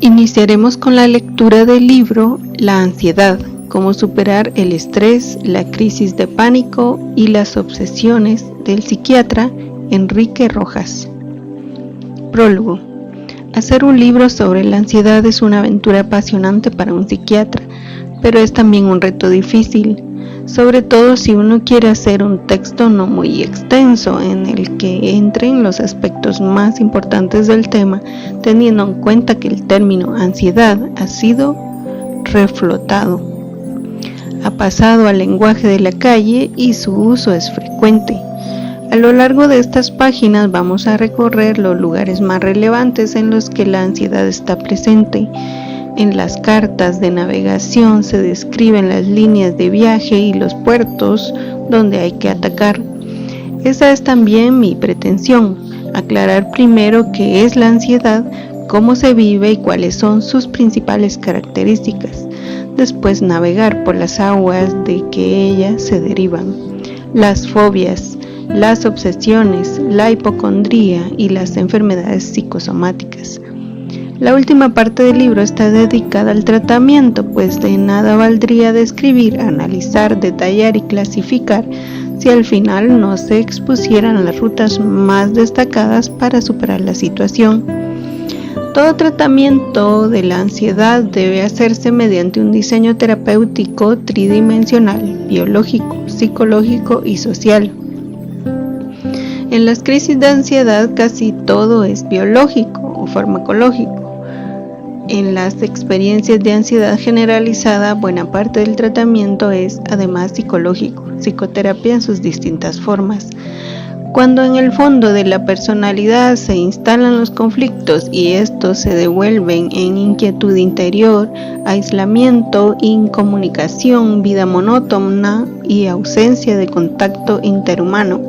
Iniciaremos con la lectura del libro La ansiedad, cómo superar el estrés, la crisis de pánico y las obsesiones del psiquiatra Enrique Rojas. Prólogo. Hacer un libro sobre la ansiedad es una aventura apasionante para un psiquiatra, pero es también un reto difícil, sobre todo si uno quiere hacer un texto no muy extenso en el que entren los aspectos más importantes del tema, teniendo en cuenta que el término ansiedad ha sido reflotado, ha pasado al lenguaje de la calle y su uso es frecuente. A lo largo de estas páginas vamos a recorrer los lugares más relevantes en los que la ansiedad está presente. En las cartas de navegación se describen las líneas de viaje y los puertos donde hay que atacar. Esa es también mi pretensión, aclarar primero qué es la ansiedad, cómo se vive y cuáles son sus principales características. Después navegar por las aguas de que ella se derivan. Las fobias, las obsesiones, la hipocondría y las enfermedades psicosomáticas. La última parte del libro está dedicada al tratamiento, pues de nada valdría describir, analizar, detallar y clasificar si al final no se expusieran las rutas más destacadas para superar la situación. Todo tratamiento de la ansiedad debe hacerse mediante un diseño terapéutico tridimensional, biológico, psicológico y social. En las crisis de ansiedad casi todo es biológico o farmacológico. En las experiencias de ansiedad generalizada, buena parte del tratamiento es además psicológico, psicoterapia en sus distintas formas. Cuando en el fondo de la personalidad se instalan los conflictos y estos se devuelven en inquietud interior, aislamiento, incomunicación, vida monótona y ausencia de contacto interhumano,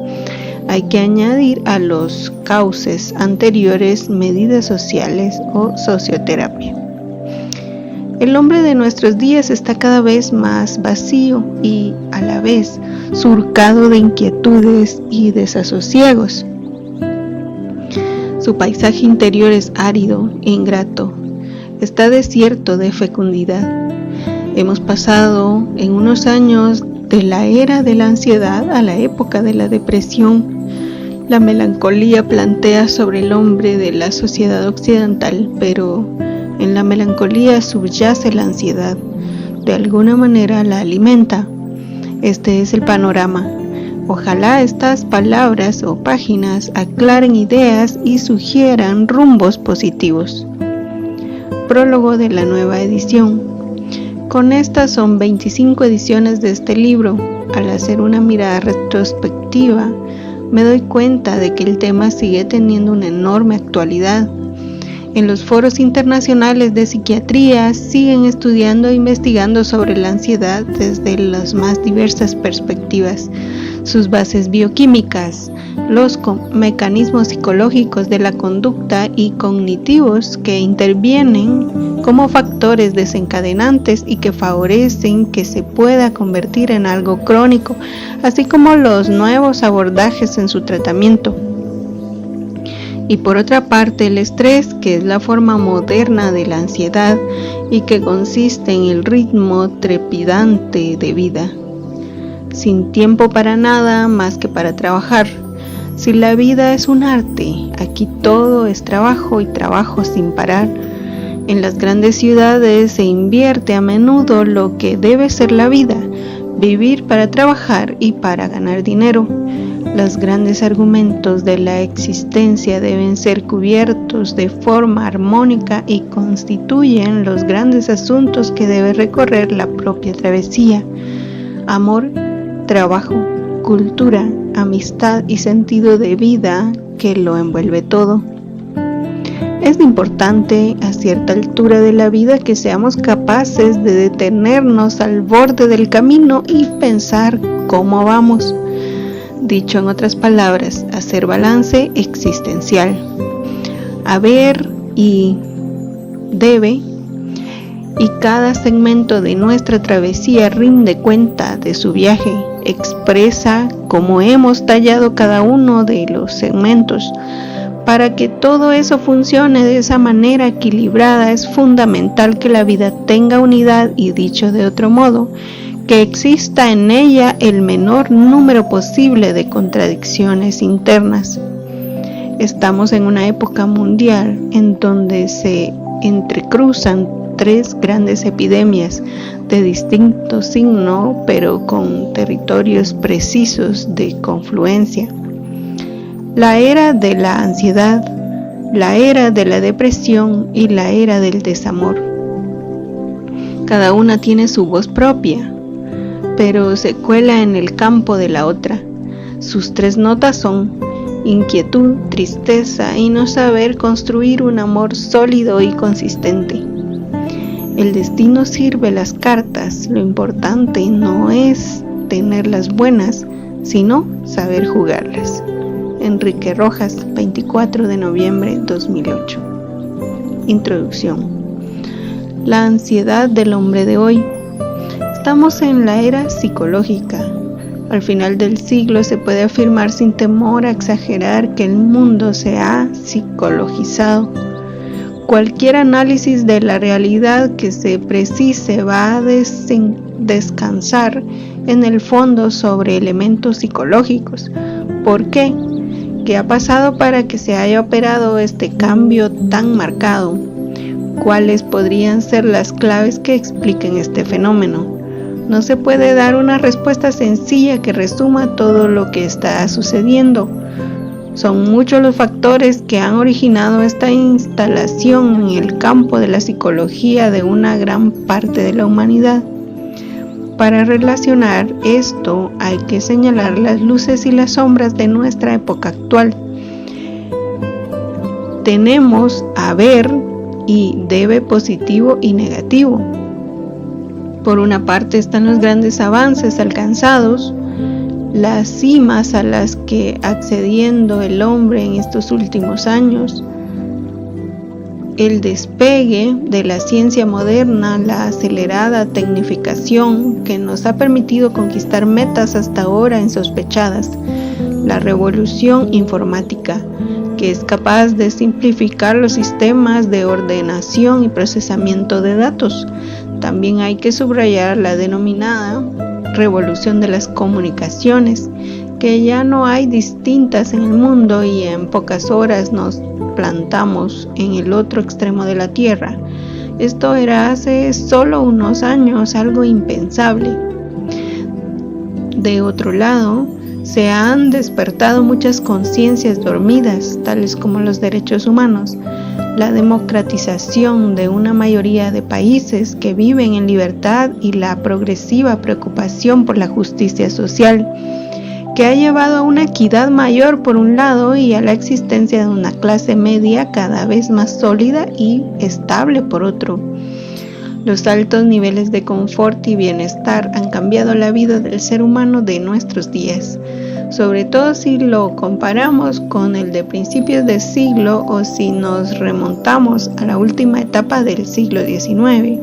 hay que añadir a los cauces anteriores medidas sociales o socioterapia. El hombre de nuestros días está cada vez más vacío y, a la vez, surcado de inquietudes y desasosiegos. Su paisaje interior es árido e ingrato, está desierto de fecundidad. Hemos pasado en unos años de la era de la ansiedad a la época de la depresión. La melancolía plantea sobre el hombre de la sociedad occidental, pero en la melancolía subyace la ansiedad. De alguna manera la alimenta. Este es el panorama. Ojalá estas palabras o páginas aclaren ideas y sugieran rumbos positivos. Prólogo de la nueva edición. Con estas son 25 ediciones de este libro. Al hacer una mirada retrospectiva, me doy cuenta de que el tema sigue teniendo una enorme actualidad. En los foros internacionales de psiquiatría siguen estudiando e investigando sobre la ansiedad desde las más diversas perspectivas, sus bases bioquímicas, los mecanismos psicológicos de la conducta y cognitivos que intervienen como factores desencadenantes y que favorecen que se pueda convertir en algo crónico, así como los nuevos abordajes en su tratamiento. Y por otra parte, el estrés, que es la forma moderna de la ansiedad y que consiste en el ritmo trepidante de vida, sin tiempo para nada más que para trabajar. Si la vida es un arte, aquí todo es trabajo y trabajo sin parar. En las grandes ciudades se invierte a menudo lo que debe ser la vida, vivir para trabajar y para ganar dinero. Los grandes argumentos de la existencia deben ser cubiertos de forma armónica y constituyen los grandes asuntos que debe recorrer la propia travesía. Amor, trabajo, cultura, amistad y sentido de vida que lo envuelve todo. Es importante a cierta altura de la vida que seamos capaces de detenernos al borde del camino y pensar cómo vamos. Dicho en otras palabras, hacer balance existencial. Haber y debe, y cada segmento de nuestra travesía rinde cuenta de su viaje, expresa cómo hemos tallado cada uno de los segmentos, Para que todo eso funcione de esa manera equilibrada, es fundamental que la vida tenga unidad y, dicho de otro modo, que exista en ella el menor número posible de contradicciones internas. Estamos en una época mundial en donde se entrecruzan tres grandes epidemias de distinto signo, pero con territorios precisos de confluencia. La era de la ansiedad, la era de la depresión y la era del desamor. Cada una tiene su voz propia, pero se cuela en el campo de la otra. Sus tres notas son inquietud, tristeza y no saber construir un amor sólido y consistente. El destino sirve las cartas, lo importante no es tenerlas buenas, sino saber jugarlas. Enrique Rojas, 24 de noviembre 2008. Introducción. La ansiedad del hombre de hoy. Estamos en la era psicológica. Al final del siglo se puede afirmar sin temor a exagerar que el mundo se ha psicologizado. Cualquier análisis de la realidad que se precise va a descansar en el fondo sobre elementos psicológicos. ¿Por qué? ¿Qué ha pasado para que se haya operado este cambio tan marcado? ¿Cuáles podrían ser las claves que expliquen este fenómeno? No se puede dar una respuesta sencilla que resuma todo lo que está sucediendo. Son muchos los factores que han originado esta instalación en el campo de la psicología de una gran parte de la humanidad. Para relacionar esto hay que señalar las luces y las sombras de nuestra época actual. Tenemos haber y debe positivo y negativo. Por una parte están los grandes avances alcanzados, las cimas a las que accediendo el hombre en estos últimos años, el despegue de la ciencia moderna, la acelerada tecnificación que nos ha permitido conquistar metas hasta ahora insospechadas, la revolución informática, que es capaz de simplificar los sistemas de ordenación y procesamiento de datos. También hay que subrayar la denominada revolución de las comunicaciones, que ya no hay distintas en el mundo y en pocas horas nos plantamos en el otro extremo de la Tierra. Esto era hace solo unos años algo impensable. De otro lado, se han despertado muchas conciencias dormidas, tales como los derechos humanos, la democratización de una mayoría de países que viven en libertad y la progresiva preocupación por la justicia social, que ha llevado a una equidad mayor por un lado y a la existencia de una clase media cada vez más sólida y estable por otro. Los altos niveles de confort y bienestar han cambiado la vida del ser humano de nuestros días, sobre todo si lo comparamos con el de principios de siglo o si nos remontamos a la última etapa del siglo XIX.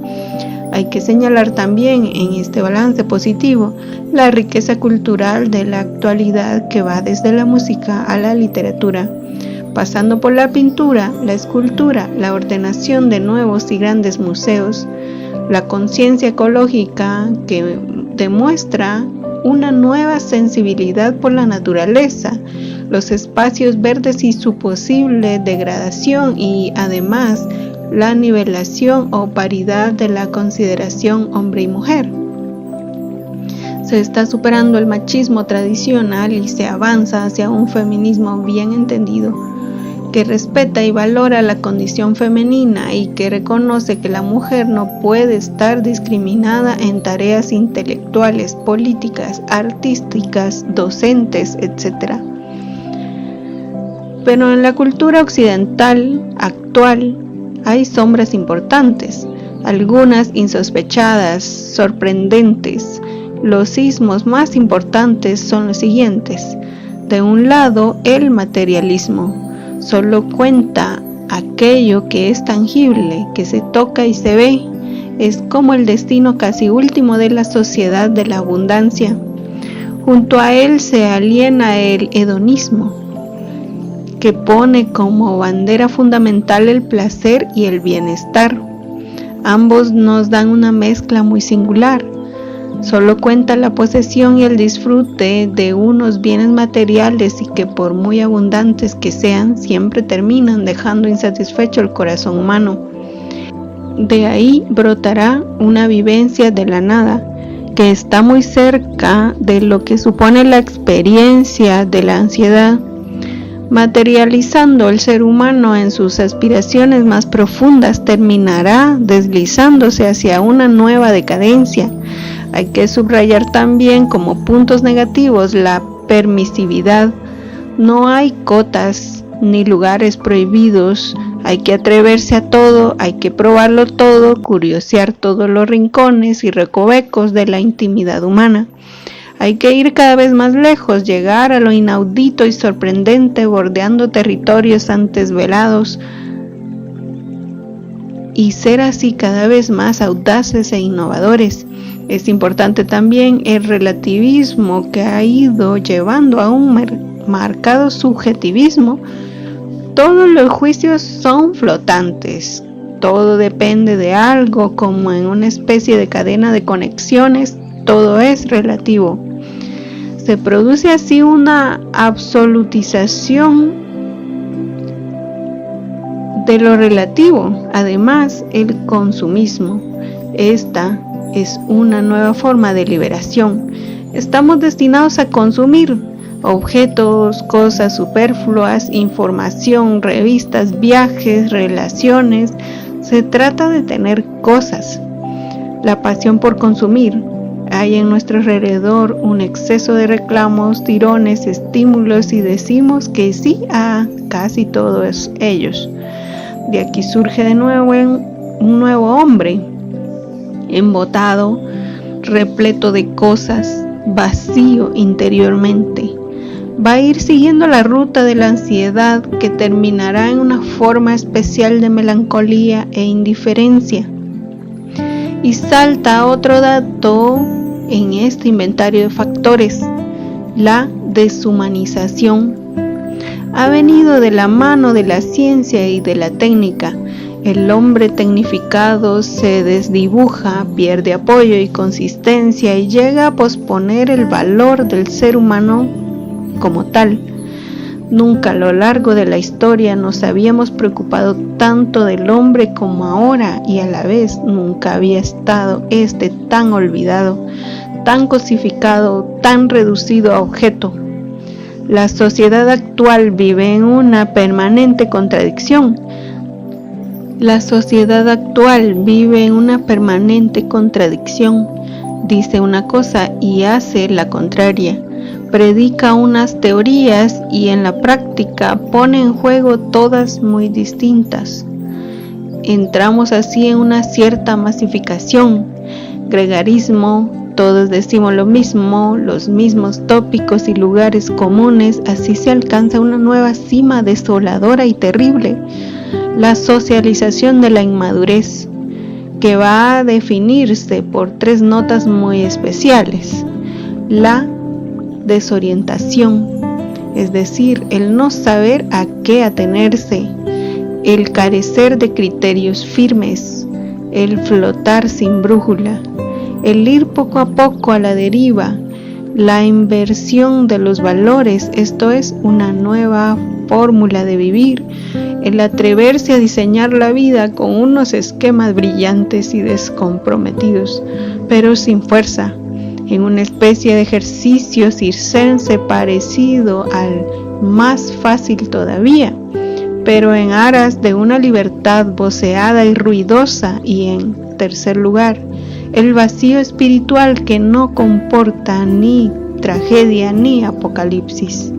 Hay que señalar también en este balance positivo la riqueza cultural de la actualidad que va desde la música a la literatura, pasando por la pintura, la escultura, la ordenación de nuevos y grandes museos, la conciencia ecológica que demuestra una nueva sensibilidad por la naturaleza, los espacios verdes y su posible degradación y además la nivelación o paridad de la consideración hombre y mujer. Se está superando el machismo tradicional y se avanza hacia un feminismo bien entendido, que respeta y valora la condición femenina y que reconoce que la mujer no puede estar discriminada en tareas intelectuales, políticas, artísticas, docentes, etc. Pero en la cultura occidental actual hay sombras importantes, algunas insospechadas, sorprendentes. Los sismos más importantes son los siguientes. De un lado, el materialismo. Solo cuenta aquello que es tangible, que se toca y se ve. Es como el destino casi último de la sociedad de la abundancia. Junto a él se aliena el hedonismo, que pone como bandera fundamental el placer y el bienestar. Ambos nos dan una mezcla muy singular. Solo cuenta la posesión y el disfrute de unos bienes materiales y que por muy abundantes que sean, siempre terminan dejando insatisfecho el corazón humano. De ahí brotará una vivencia de la nada, que está muy cerca de lo que supone la experiencia de la ansiedad, materializando el ser humano en sus aspiraciones más profundas, terminará deslizándose hacia una nueva decadencia. Hay que subrayar también como puntos negativos la permisividad. No hay cotas ni lugares prohibidos. Hay que atreverse a todo, hay que probarlo todo, curiosear todos los rincones y recovecos de la intimidad humana. Hay que ir cada vez más lejos, llegar a lo inaudito y sorprendente, bordeando territorios antes velados, y ser así cada vez más audaces e innovadores. Es importante también el relativismo que ha ido llevando a un marcado subjetivismo. Todos los juicios son flotantes, todo depende de algo, como en una especie de cadena de conexiones, todo es relativo. Se produce así una absolutización de lo relativo. Además, el consumismo. Esta es una nueva forma de liberación. Estamos destinados a consumir objetos, cosas superfluas, información, revistas, viajes, relaciones. Se trata de tener cosas. La pasión por consumir. Hay en nuestro alrededor un exceso de reclamos, tirones, estímulos y decimos que sí a casi todos ellos. De aquí surge de nuevo un nuevo hombre, embotado, repleto de cosas, vacío interiormente. Va a ir siguiendo la ruta de la ansiedad que terminará en una forma especial de melancolía e indiferencia. Y salta otro dato en este inventario de factores: la deshumanización. Ha venido de la mano de la ciencia y de la técnica. El hombre tecnificado se desdibuja, pierde apoyo y consistencia y llega a posponer el valor del ser humano como tal. Nunca a lo largo de la historia nos habíamos preocupado tanto del hombre como ahora, y a la vez nunca había estado tan olvidado, tan cosificado, tan reducido a objeto. La sociedad actual vive en una permanente contradicción. Dice una cosa y hace la contraria. Predica unas teorías y en la práctica pone en juego todas muy distintas. Entramos así en una cierta masificación, gregarismo, todos decimos lo mismo, los mismos tópicos y lugares comunes. Así se alcanza una nueva cima desoladora y terrible, la socialización de la inmadurez, que va a definirse por 3 notas muy especiales: la desorientación, es decir, el no saber a qué atenerse, el carecer de criterios firmes, el flotar sin brújula, el ir poco a poco a la deriva, la inversión de los valores, esto es una nueva fórmula de vivir, el atreverse a diseñar la vida con unos esquemas brillantes y descomprometidos, pero sin fuerza, en una especie de ejercicio circense parecido al más fácil todavía, pero en aras de una libertad voceada y ruidosa. Y en tercer lugar, el vacío espiritual que no comporta ni tragedia ni apocalipsis.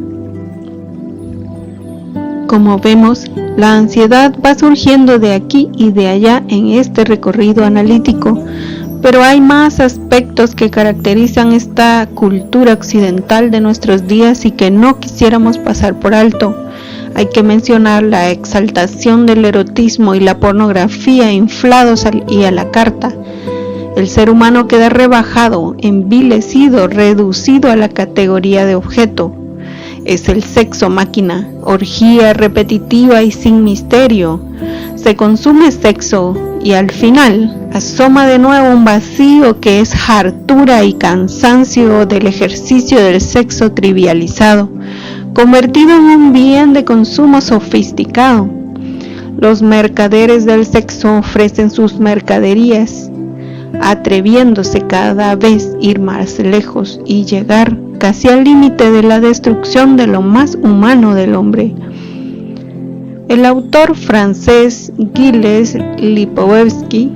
Como vemos, la ansiedad va surgiendo de aquí y de allá en este recorrido analítico, pero hay más aspectos que caracterizan esta cultura occidental de nuestros días y que no quisiéramos pasar por alto. Hay que mencionar la exaltación del erotismo y la pornografía inflados y a la carta. El ser humano queda rebajado, envilecido, reducido a la categoría de objeto. Es el sexo máquina, orgía repetitiva y sin misterio. Se consume sexo y al final asoma de nuevo un vacío que es hartura y cansancio del ejercicio del sexo trivializado, convertido en un bien de consumo sofisticado. Los mercaderes del sexo ofrecen sus mercaderías, atreviéndose cada vez ir más lejos y llegar casi al límite de la destrucción de lo más humano del hombre. El autor francés Gilles Lipovetsky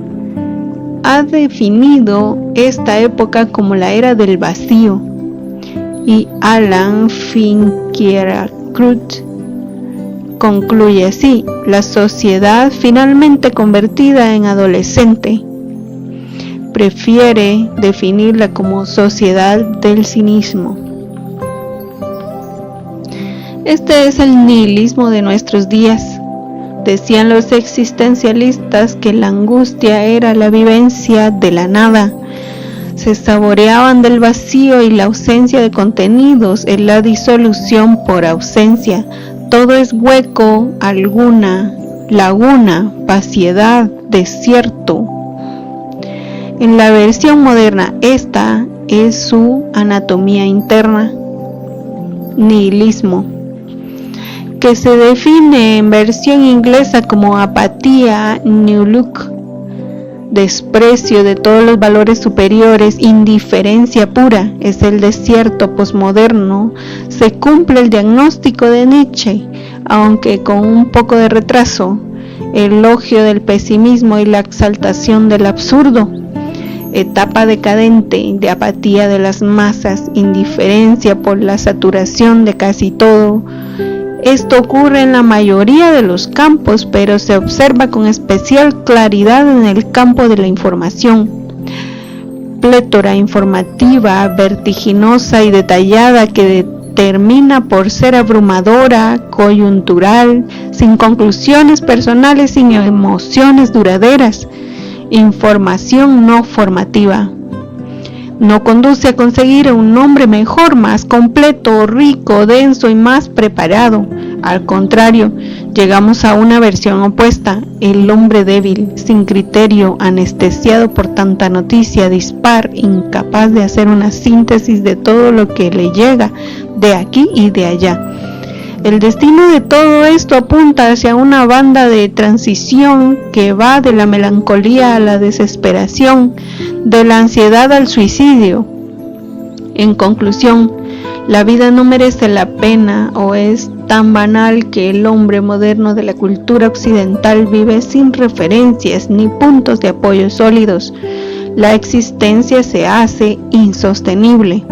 ha definido esta época como la era del vacío, y Alan Finkielkraut concluye así: la sociedad finalmente convertida en adolescente prefiere definirla como sociedad del cinismo. Este es el nihilismo de nuestros días. Decían los existencialistas que la angustia era la vivencia de la nada. Se saboreaban del vacío y la ausencia de contenidos, en la disolución por ausencia. Todo es hueco, alguna, laguna, vaciedad, desierto. En la versión moderna, esta es su anatomía interna, nihilismo, que se define en versión inglesa como apatía, new look, desprecio de todos los valores superiores, indiferencia pura. Es el desierto posmoderno. Se cumple el diagnóstico de Nietzsche, aunque con un poco de retraso: elogio del pesimismo y la exaltación del absurdo. Etapa decadente de apatía de las masas, indiferencia por la saturación de casi todo. Esto ocurre en la mayoría de los campos, pero se observa con especial claridad en el campo de la información. Plétora informativa, vertiginosa y detallada, que termina por ser abrumadora, coyuntural, sin conclusiones personales, sin emociones duraderas. Información no formativa. No conduce a conseguir un hombre mejor, más completo, rico, denso y más preparado. Al contrario, llegamos a una versión opuesta: el hombre débil, sin criterio, anestesiado por tanta noticia, dispar, incapaz de hacer una síntesis de todo lo que le llega de aquí y de allá. El destino de todo esto apunta hacia una banda de transición que va de la melancolía a la desesperación, de la ansiedad al suicidio. En conclusión, la vida no merece la pena, o es tan banal que el hombre moderno de la cultura occidental vive sin referencias ni puntos de apoyo sólidos. La existencia se hace insostenible.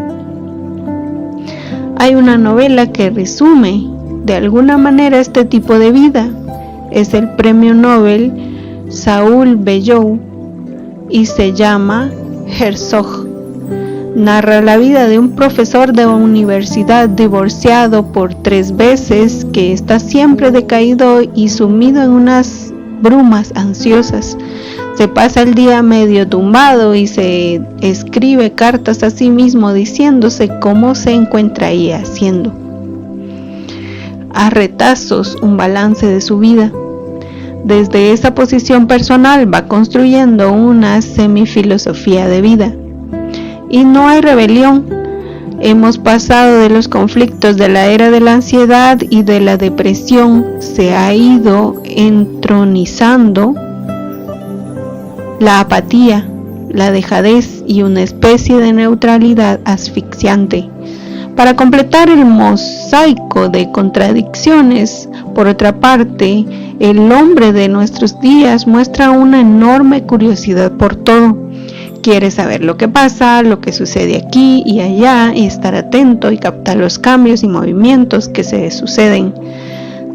Hay una novela que resume de alguna manera este tipo de vida. Es el premio Nobel Saúl Bellow y se llama Herzog. Narra la vida de un profesor de universidad divorciado por 3 veces, que está siempre decaído y sumido en unas brumas ansiosas. Se pasa el día medio tumbado y se escribe cartas a sí mismo diciéndose cómo se encuentra ahí haciendo a retazos un balance de su vida. Desde esa posición personal va construyendo una semifilosofía de vida. Y no hay rebelión. Hemos pasado de los conflictos de la era de la ansiedad y de la depresión. Se ha ido entronizando la apatía, la dejadez y una especie de neutralidad asfixiante. Para completar el mosaico de contradicciones, por otra parte, el hombre de nuestros días muestra una enorme curiosidad por todo. Quiere saber lo que pasa, lo que sucede aquí y allá, y estar atento y captar los cambios y movimientos que se suceden.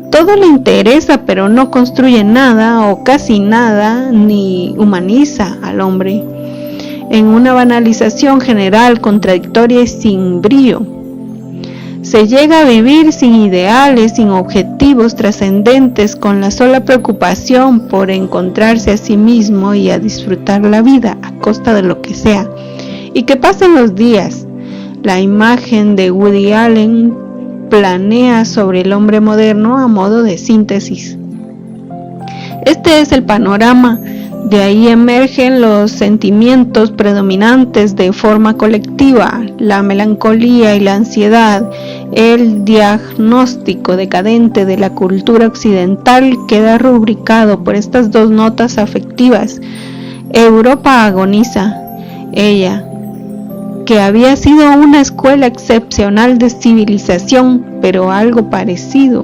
Todo le interesa, pero no construye nada o casi nada, ni humaniza al hombre. En una banalización general, contradictoria y sin brío. Se llega a vivir sin ideales, sin objetivos trascendentes, con la sola preocupación por encontrarse a sí mismo y a disfrutar la vida a costa de lo que sea. Y que pasen los días. La imagen de Woody Allen planea sobre el hombre moderno a modo de síntesis. Este es el panorama. De ahí emergen los sentimientos predominantes de forma colectiva, la melancolía y la ansiedad. El diagnóstico decadente de la cultura occidental queda rubricado por estas dos notas afectivas. Europa agoniza. Ella, que había sido una escuela excepcional de civilización, pero algo parecido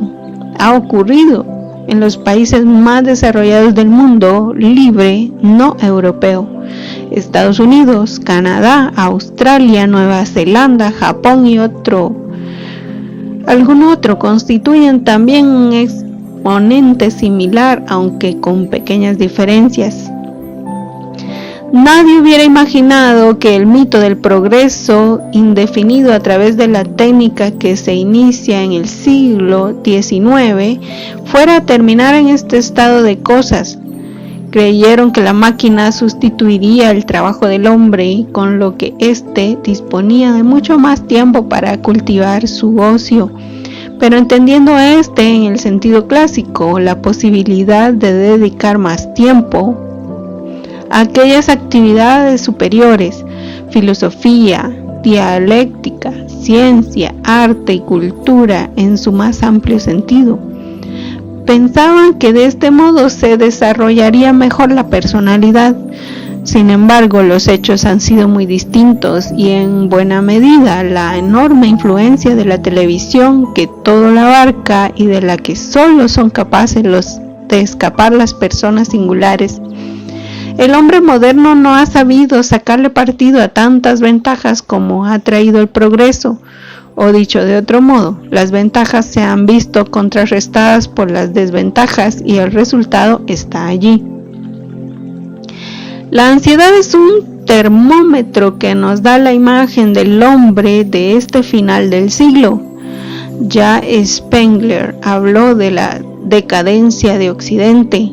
ha ocurrido en los países más desarrollados del mundo libre no europeo. Estados Unidos, Canadá, Australia, Nueva Zelanda, Japón y algún otro constituyen también un exponente similar, aunque con pequeñas diferencias. Nadie hubiera imaginado que el mito del progreso indefinido a través de la técnica que se inicia en el siglo XIX fuera a terminar en este estado de cosas. Creyeron que la máquina sustituiría el trabajo del hombre, con lo que éste disponía de mucho más tiempo para cultivar su ocio. Pero entendiendo en el sentido clásico, la posibilidad de dedicar más tiempo a aquellas actividades superiores, filosofía, dialéctica, ciencia, arte y cultura en su más amplio sentido. Pensaban que de este modo se desarrollaría mejor la personalidad. Sin embargo, los hechos han sido muy distintos y en buena medida la enorme influencia de la televisión, que todo la abarca y de la que solo son capaces de escapar las personas singulares. El hombre moderno no ha sabido sacarle partido a tantas ventajas como ha traído el progreso, o dicho de otro modo, las ventajas se han visto contrarrestadas por las desventajas y el resultado está allí. La ansiedad es un termómetro que nos da la imagen del hombre de este final del siglo. Ya Spengler habló de la decadencia de Occidente.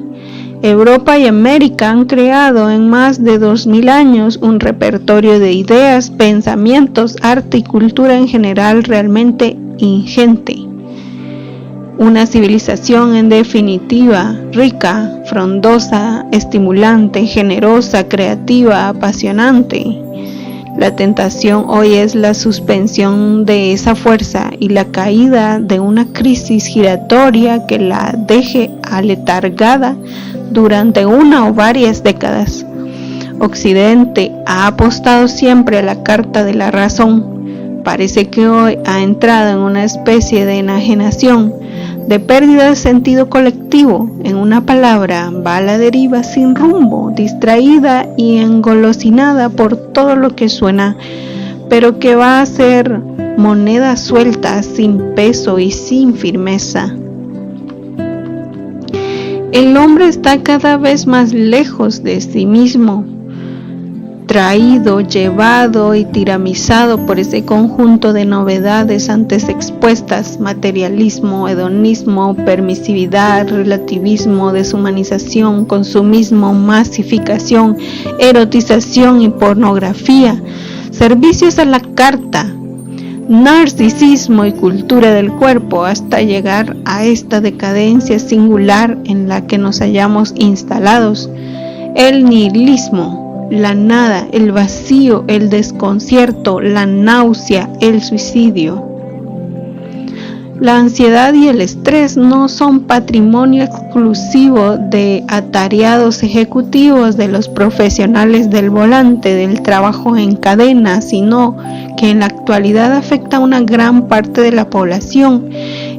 Europa y América han creado en más de 2000 años un repertorio de ideas, pensamientos, arte y cultura en general realmente ingente. Una civilización en definitiva, rica, frondosa, estimulante, generosa, creativa, apasionante. La tentación hoy es la suspensión de esa fuerza y la caída de una crisis giratoria que la deje aletargada durante una o varias décadas. Occidente ha apostado siempre a la carta de la razón. Parece que hoy ha entrado en una especie de enajenación, de pérdida de sentido colectivo. En una palabra, va a la deriva sin rumbo, distraída y engolosinada por todo lo que suena, pero que va a ser moneda suelta, sin peso y sin firmeza. El hombre está cada vez más lejos de sí mismo, traído, llevado y tiramizado por ese conjunto de novedades antes expuestas: materialismo, hedonismo, permisividad, relativismo, deshumanización, consumismo, masificación, erotización y pornografía, servicios a la carta, narcisismo y cultura del cuerpo, hasta llegar a esta decadencia singular en la que nos hallamos instalados: el nihilismo, la nada, el vacío, el desconcierto, la náusea, el suicidio. La ansiedad y el estrés no son patrimonio exclusivo de atareados ejecutivos, de los profesionales del volante, del trabajo en cadena, sino que en la actualidad afecta a una gran parte de la población,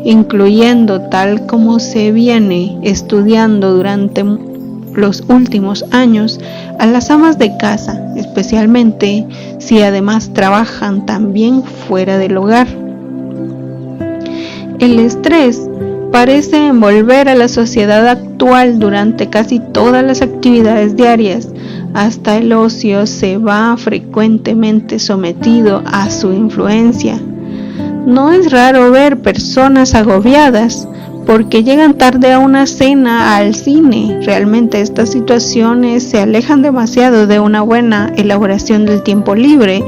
incluyendo, tal como se viene estudiando durante los últimos años, a las amas de casa, especialmente si además trabajan también fuera del hogar. El estrés parece envolver a la sociedad actual durante casi todas las actividades diarias. Hasta el ocio se va frecuentemente sometido a su influencia. No es raro ver personas agobiadas porque llegan tarde a una cena, al cine. Realmente estas situaciones se alejan demasiado de una buena elaboración del tiempo libre,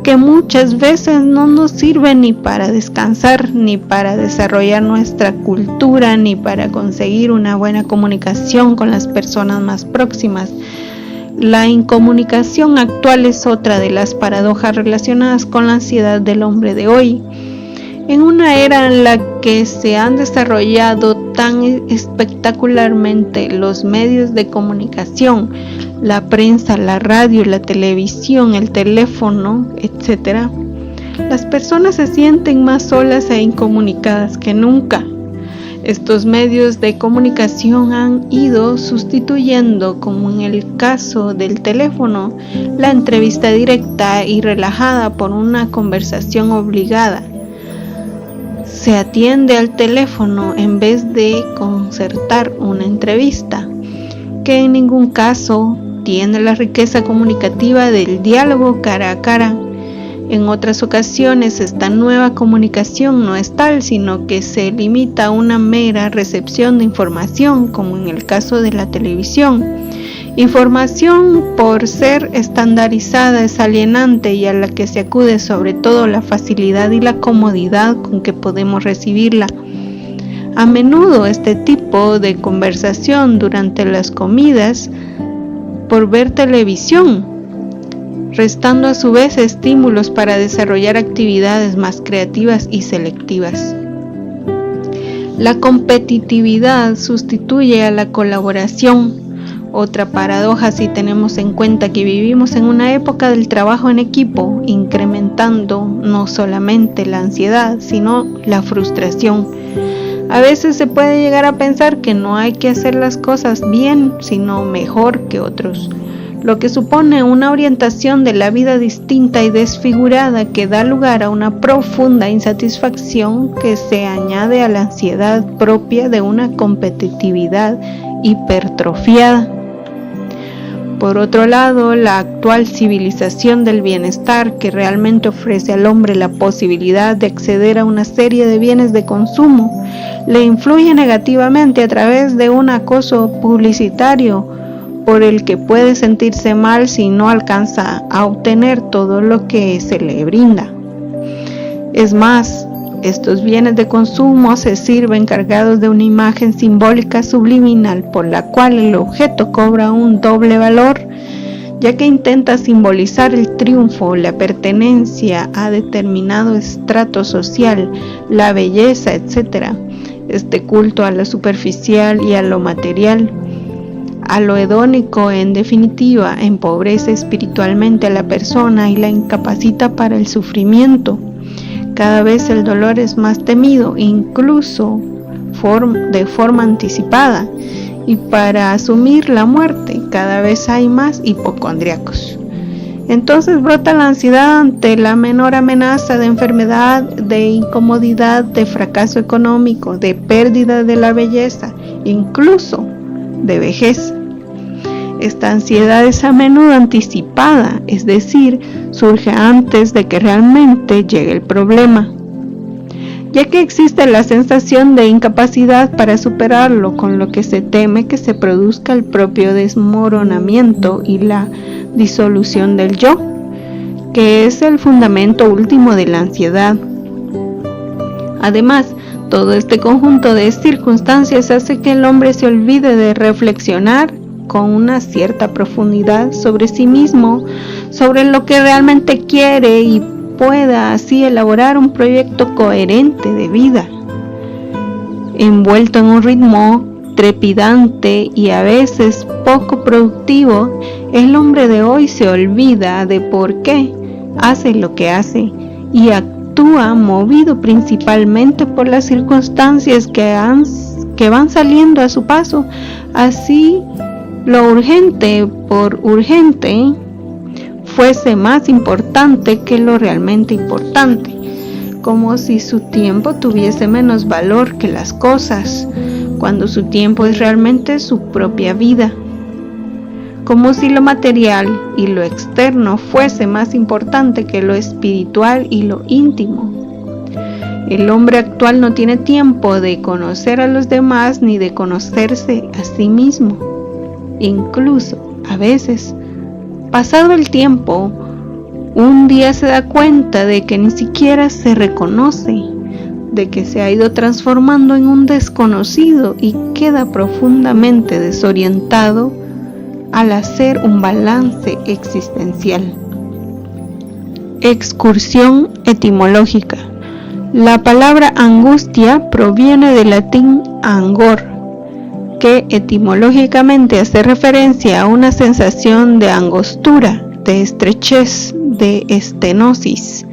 que muchas veces no nos sirve ni para descansar, ni para desarrollar nuestra cultura, ni para conseguir una buena comunicación con las personas más próximas. La incomunicación actual es otra de las paradojas relacionadas con la ansiedad del hombre de hoy. En una era en la que se han desarrollado tan espectacularmente los medios de comunicación, la prensa, la radio, la televisión, el teléfono, etc., las personas se sienten más solas e incomunicadas que nunca. Estos medios de comunicación han ido sustituyendo, como en el caso del teléfono, la entrevista directa y relajada por una conversación obligada. Se atiende al teléfono en vez de concertar una entrevista, que en ningún caso tiene la riqueza comunicativa del diálogo cara a cara. En otras ocasiones esta nueva comunicación no es tal, sino que se limita a una mera recepción de información, como en el caso de la televisión. Información, por ser estandarizada, es alienante y a la que se acude sobre todo la facilidad y la comodidad con que podemos recibirla. A menudo este tipo de conversación durante las comidas por ver televisión, restando a su vez estímulos para desarrollar actividades más creativas y selectivas. La competitividad sustituye a la colaboración. Otra paradoja si tenemos en cuenta que vivimos en una época del trabajo en equipo, incrementando no solamente la ansiedad, sino la frustración. A veces se puede llegar a pensar que no hay que hacer las cosas bien, sino mejor que otros, lo que supone una orientación de la vida distinta y desfigurada que da lugar a una profunda insatisfacción que se añade a la ansiedad propia de una competitividad hipertrofiada. Por otro lado, la actual civilización del bienestar, que realmente ofrece al hombre la posibilidad de acceder a una serie de bienes de consumo, le influye negativamente a través de un acoso publicitario por el que puede sentirse mal si no alcanza a obtener todo lo que se le brinda. Es más, estos bienes de consumo se sirven cargados de una imagen simbólica subliminal por la cual el objeto cobra un doble valor, ya que intenta simbolizar el triunfo, la pertenencia a determinado estrato social, la belleza, etc. Este culto a lo superficial y a lo material, a lo hedónico, en definitiva, empobrece espiritualmente a la persona y la incapacita para el sufrimiento. Cada vez el dolor es más temido, incluso de forma anticipada, y para asumir la muerte cada vez hay más hipocondríacos. Entonces brota la ansiedad ante la menor amenaza de enfermedad, de incomodidad, de fracaso económico, de pérdida de la belleza, incluso de vejez. Esta ansiedad es a menudo anticipada, es decir, surge antes de que realmente llegue el problema, ya que existe la sensación de incapacidad para superarlo, con lo que se teme que se produzca el propio desmoronamiento y la disolución del yo, que es el fundamento último de la ansiedad. Además, todo este conjunto de circunstancias hace que el hombre se olvide de reflexionar con una cierta profundidad sobre sí mismo, sobre lo que realmente quiere y pueda así elaborar un proyecto coherente de vida. Envuelto en un ritmo trepidante y a veces poco productivo, el hombre de hoy se olvida de por qué hace lo que hace y actúa movido principalmente por las circunstancias que van saliendo a su paso. Así, lo urgente por urgente fuese más importante que lo realmente importante, como si su tiempo tuviese menos valor que las cosas, cuando su tiempo es realmente su propia vida, como si lo material y lo externo fuese más importante que lo espiritual y lo íntimo. El hombre actual no tiene tiempo de conocer a los demás ni de conocerse a sí mismo. Incluso, a veces, pasado el tiempo, Un día se da cuenta de que ni siquiera se reconoce, de que se ha ido transformando en un desconocido y queda profundamente desorientado al hacer un balance existencial. Excursión etimológica. La palabra angustia proviene del latín angor, que etimológicamente hace referencia a una sensación de angostura, de estrechez, de estenosis.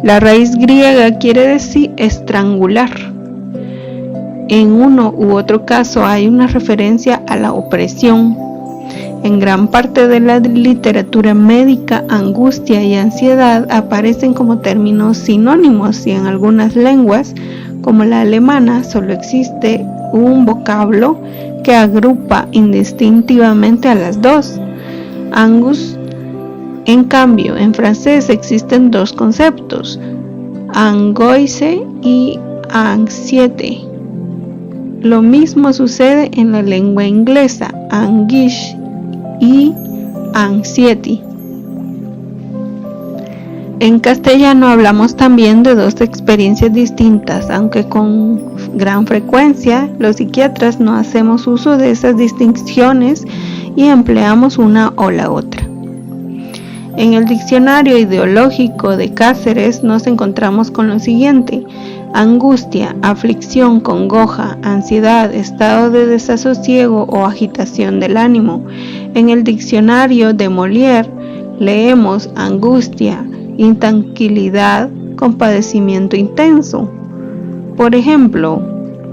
La raíz griega quiere decir estrangular. En uno u otro caso hay una referencia a la opresión. En gran parte de la literatura médica, angustia y ansiedad aparecen como términos sinónimos y en algunas lenguas, como la alemana, solo existe un vocablo que agrupa indistintivamente a las dos. Angus. En cambio, en francés existen dos conceptos, angoisse y anxiété. Lo mismo sucede en la lengua inglesa, anguish y anxiety. En castellano hablamos también de dos experiencias distintas, aunque con gran frecuencia los psiquiatras no hacemos uso de esas distinciones y empleamos una o la otra. En el diccionario ideológico de Cáceres nos encontramos con lo siguiente: angustia, aflicción, congoja, ansiedad, estado de desasosiego o agitación del ánimo. En el diccionario de Molière leemos angustia, intranquilidad, compadecimiento intenso. Por ejemplo,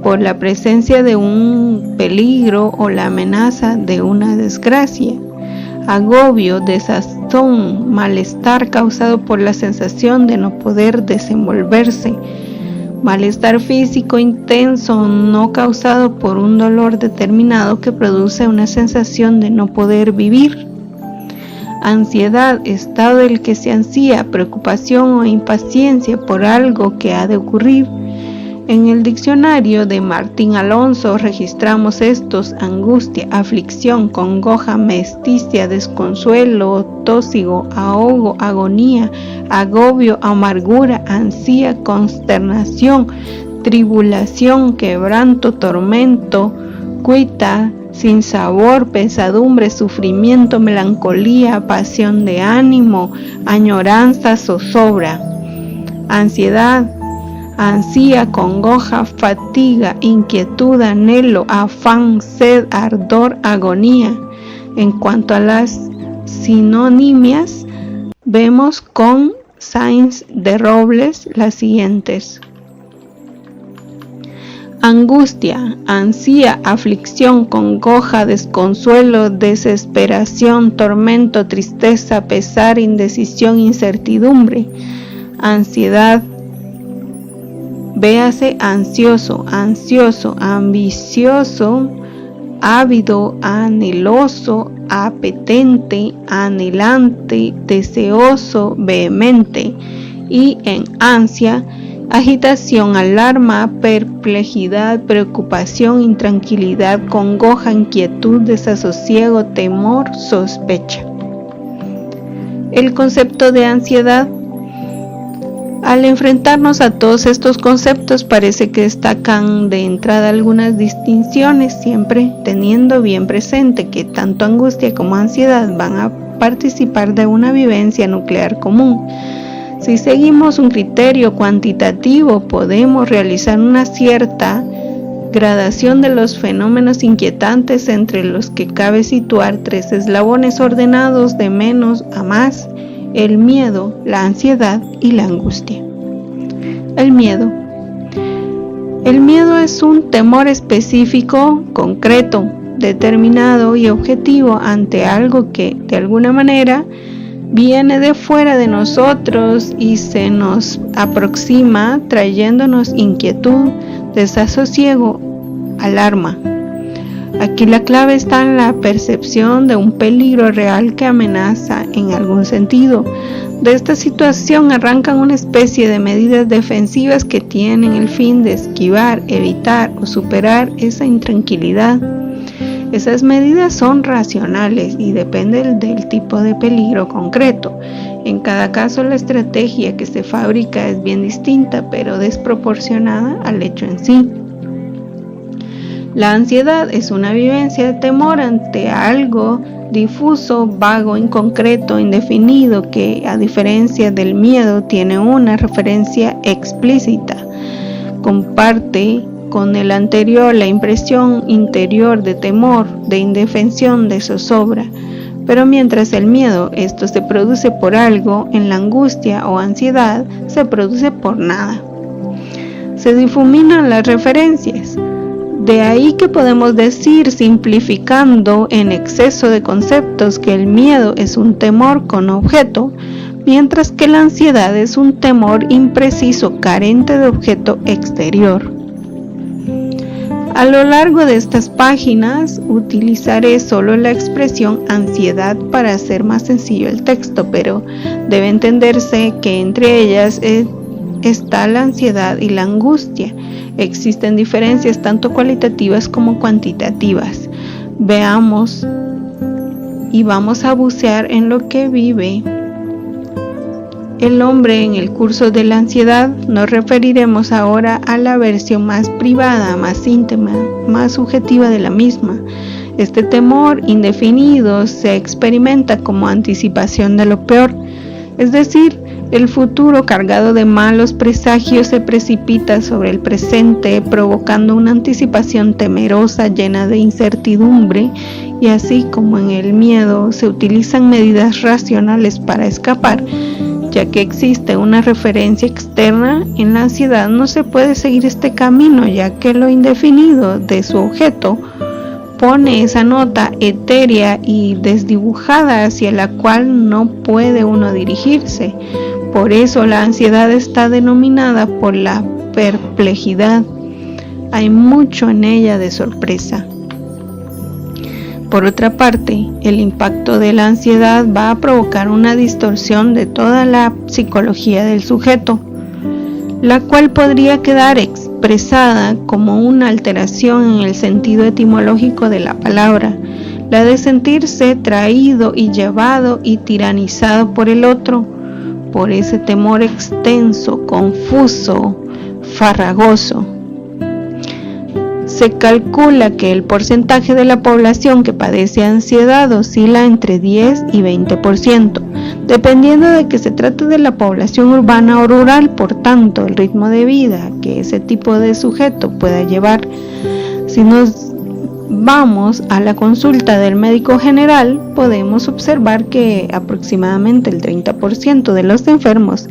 por la presencia de un peligro o la amenaza de una desgracia. Agobio, desazón, malestar causado por la sensación de no poder desenvolverse. Malestar físico intenso no causado por un dolor determinado que produce una sensación de no poder vivir. Ansiedad, estado del que se ansía, preocupación o impaciencia por algo que ha de ocurrir. En el diccionario de Martín Alonso registramos estos: angustia, aflicción, congoja, mesticia, desconsuelo, tósigo, ahogo, agonía, agobio, amargura, ansía, consternación, tribulación, quebranto, tormento, cuita, sinsabor, pesadumbre, sufrimiento, melancolía, pasión de ánimo, añoranza, zozobra. Ansiedad, ansía, congoja, fatiga, inquietud, anhelo, afán, sed, ardor, agonía. En cuanto a las sinonimias, vemos con Sainz de Robles las siguientes: angustia, ansía, aflicción, congoja, desconsuelo, desesperación, tormento, tristeza, pesar, indecisión, incertidumbre. Ansiedad, véase ansioso, ansioso, ambicioso, ávido, anheloso, apetente, anhelante, deseoso, vehemente. Y en ansia, agitación, alarma, perplejidad, preocupación, intranquilidad, congoja, inquietud, desasosiego, temor, sospecha. El concepto de ansiedad. Al enfrentarnos a todos estos conceptos, parece que destacan de entrada algunas distinciones, siempre teniendo bien presente que tanto angustia como ansiedad van a participar de una vivencia nuclear común. Si seguimos un criterio cuantitativo, podemos realizar una cierta gradación de los fenómenos inquietantes, entre los que cabe situar tres eslabones ordenados de menos a más: el miedo, la ansiedad y la angustia. El miedo. El miedo es un temor específico, concreto, determinado y objetivo ante algo que, de alguna manera, viene de fuera de nosotros y se nos aproxima, trayéndonos inquietud, desasosiego, alarma. Aquí la clave está en la percepción de un peligro real que amenaza en algún sentido. De esta situación arrancan una especie de medidas defensivas que tienen el fin de esquivar, evitar o superar esa intranquilidad. Esas medidas son racionales y dependen del tipo de peligro concreto. En cada caso, la estrategia que se fabrica es bien distinta, pero desproporcionada al hecho en sí. La ansiedad es una vivencia de temor ante algo difuso, vago, inconcreto, indefinido, que, a diferencia del miedo, tiene una referencia explícita. Comparte con el anterior la impresión interior de temor, de indefensión, de zozobra. Pero mientras el miedo, esto se produce por algo, en la angustia o ansiedad, se produce por nada. Se difuminan las referencias. De ahí que podemos decir, simplificando en exceso de conceptos, que el miedo es un temor con objeto, mientras que la ansiedad es un temor impreciso, carente de objeto exterior. A lo largo de estas páginas utilizaré solo la expresión ansiedad para hacer más sencillo el texto, pero debe entenderse que entre ellas está la ansiedad y la angustia. Existen diferencias tanto cualitativas como cuantitativas. Veamos y vamos a bucear en lo que vive el hombre en el curso de la ansiedad. Nos referiremos ahora a la versión más privada, más íntima, más subjetiva de la misma. Este temor indefinido se experimenta como anticipación de lo peor, es decir, el futuro cargado de malos presagios se precipita sobre el presente, provocando una anticipación temerosa llena de incertidumbre, y así como en el miedo se utilizan medidas racionales para escapar, ya que existe una referencia externa, en la ansiedad no se puede seguir este camino, ya que lo indefinido de su objeto pone esa nota etérea y desdibujada hacia la cual no puede uno dirigirse. Por eso la ansiedad está denominada por la perplejidad. Hay mucho en ella de sorpresa. Por otra parte, el impacto de la ansiedad va a provocar una distorsión de toda la psicología del sujeto, la cual podría quedar expresada como una alteración en el sentido etimológico de la palabra, la de sentirse traído y llevado y tiranizado por el otro, por ese temor extenso, confuso, farragoso. Se calcula que el porcentaje de la población que padece ansiedad oscila entre 10 y 20%, dependiendo de que se trate de la población urbana o rural. Por tanto, el ritmo de vida que ese tipo de sujeto pueda llevar. Si nos vamos a la consulta del médico general, podemos observar que aproximadamente el 30% de los enfermos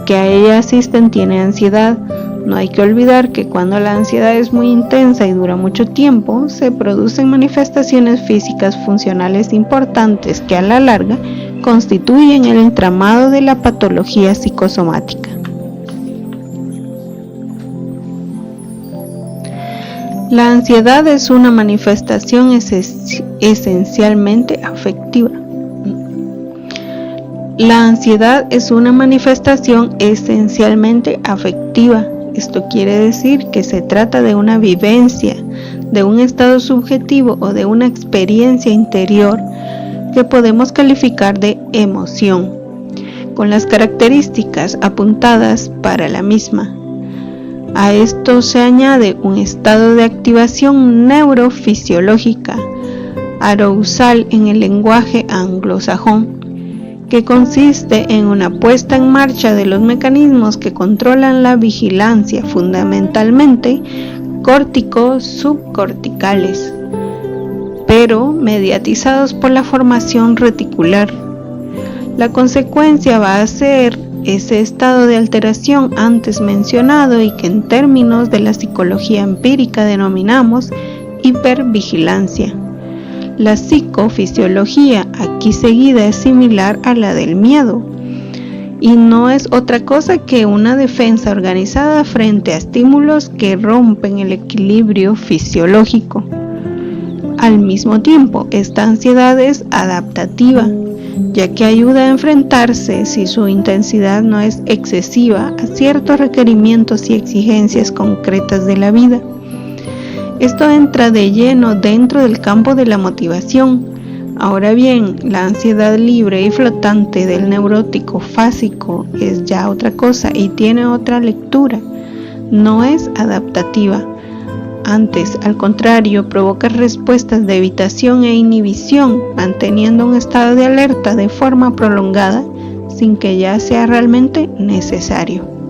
que a ella asisten tiene ansiedad. No hay que olvidar que cuando la ansiedad es muy intensa y dura mucho tiempo, se producen manifestaciones físicas funcionales importantes que a la larga constituyen el entramado de la patología psicosomática. La ansiedad es una manifestación esencialmente afectiva. La ansiedad es una manifestación esencialmente afectiva. Esto quiere decir que se trata de una vivencia, de un estado subjetivo o de una experiencia interior que podemos calificar de emoción, con las características apuntadas para la misma. A esto se añade un estado de activación neurofisiológica, arousal en el lenguaje anglosajón, que consiste en una puesta en marcha de los mecanismos que controlan la vigilancia, fundamentalmente córtico-subcorticales, pero mediatizados por la formación reticular. La consecuencia va a ser ese estado de alteración antes mencionado y que en términos de la psicología empírica denominamos hipervigilancia. La psicofisiología aquí seguida es similar a la del miedo y no es otra cosa que una defensa organizada frente a estímulos que rompen el equilibrio fisiológico. Al mismo tiempo, esta ansiedad es adaptativa, ya que ayuda a enfrentarse, si su intensidad no es excesiva, a ciertos requerimientos y exigencias concretas de la vida. Esto entra de lleno dentro del campo de la motivación, Ahora bien, la ansiedad libre y flotante del neurótico fásico es ya otra cosa y tiene otra lectura. No es adaptativa. Antes, al contrario, provoca respuestas de evitación e inhibición, manteniendo un estado de alerta de forma prolongada sin que ya sea realmente necesario.